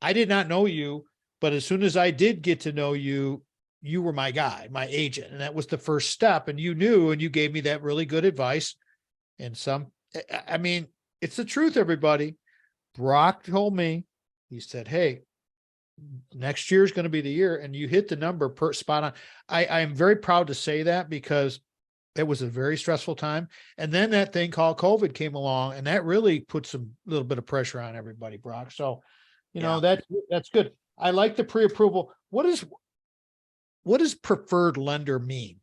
I did not know you, but as soon as I did get to know you, you were my guy, my agent. And that was the first step. And you knew, and you gave me that really good advice. And I mean, it's the truth, everybody. Brock told me, he said, hey, next year is going to be the year. And you hit the number spot on. I am very proud to say that because it was a very stressful time. And then that thing called COVID came along, and that really put some little bit of pressure on everybody, Brock. So, that's good. I like the pre-approval. What does preferred lender mean?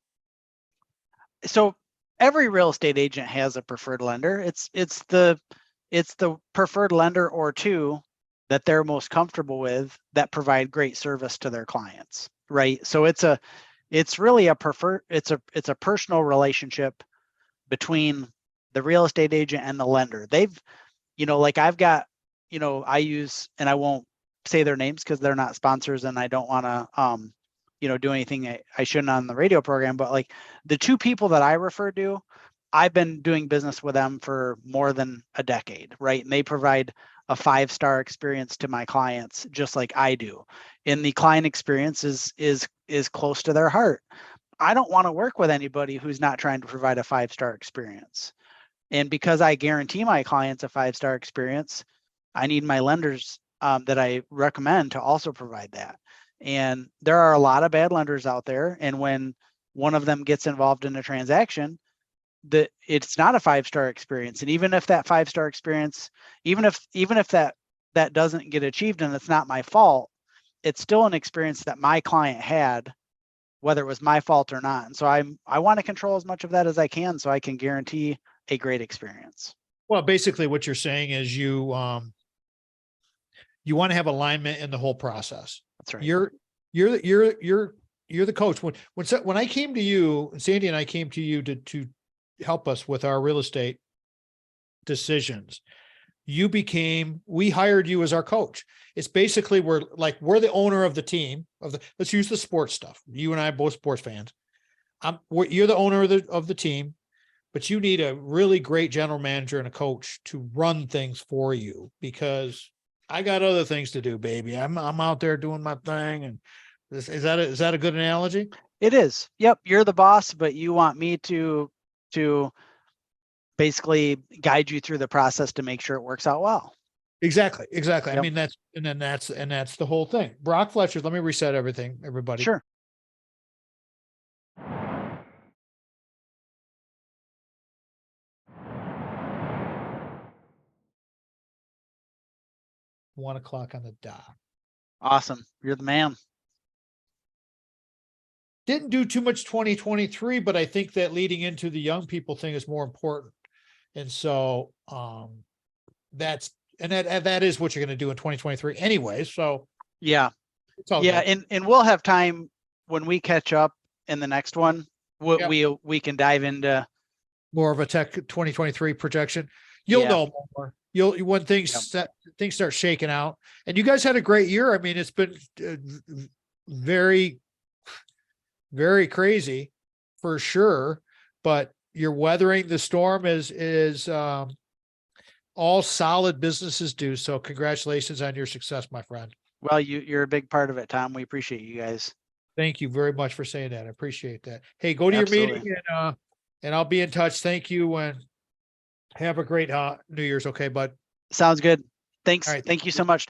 So every real estate agent has a preferred lender. It's the preferred lender or two that they're most comfortable with that provide great service to their clients, right? So it's really a personal relationship between the real estate agent and the lender. They've, like I've got, I use, and I won't say their names because they're not sponsors and I don't want to, do anything I shouldn't on the radio program, but like the two people that I refer to, I've been doing business with them for more than a decade, right? And they provide a 5-star experience to my clients, just like I do. And the client experience is close to their heart. I don't want to work with anybody who's not trying to provide a 5-star experience. And because I guarantee my clients a 5-star experience, I need my lenders that I recommend to also provide that. And there are a lot of bad lenders out there. And when one of them gets involved in a transaction, that it's not a 5-star experience. And even if that 5-star experience, even if that doesn't get achieved and it's not my fault, it's still an experience that my client had, whether it was my fault or not. And so I want to control as much of that as I can so I can guarantee a great experience. Well, basically what you're saying is you want to have alignment in the whole process. That's right. You're the coach. When I came to you, Sandy and I came to you to help us with our real estate decisions, we hired you as our coach. It's basically we're the owner of the team let's use the sports stuff. You and I are both sports fans. You're the owner of the team, but you need a really great general manager and a coach to run things for you because I got other things to do, baby. I'm out there doing my thing. And is that a good analogy? It is. Yep. You're the boss, but you want me to basically guide you through the process to make sure it works out well. Exactly. Yep. I mean, that's the whole thing. Brock Fletcher, let me reset everything, everybody. Sure. One o'clock on the dot. Awesome. You're the man. Didn't do too much 2023, but I think that leading into the young people thing is more important. And so that is what you're going to do in 2023 anyway. So yeah. And we'll have time when we catch up in the next one. We can dive into more of a tech 2023 projection. You'll know more. When things start shaking out, and you guys had a great year. I mean, it's been very, very crazy for sure, but you're weathering the storm as all solid businesses do. So congratulations on your success, my friend. Well, you're a big part of it, Tom. We appreciate you guys. Thank you very much for saying that. I appreciate that. Hey, go to your meeting and I'll be in touch. Thank you. And have a great New Year's. Okay, bud. Sounds good. Thanks. All right. Thank you so much.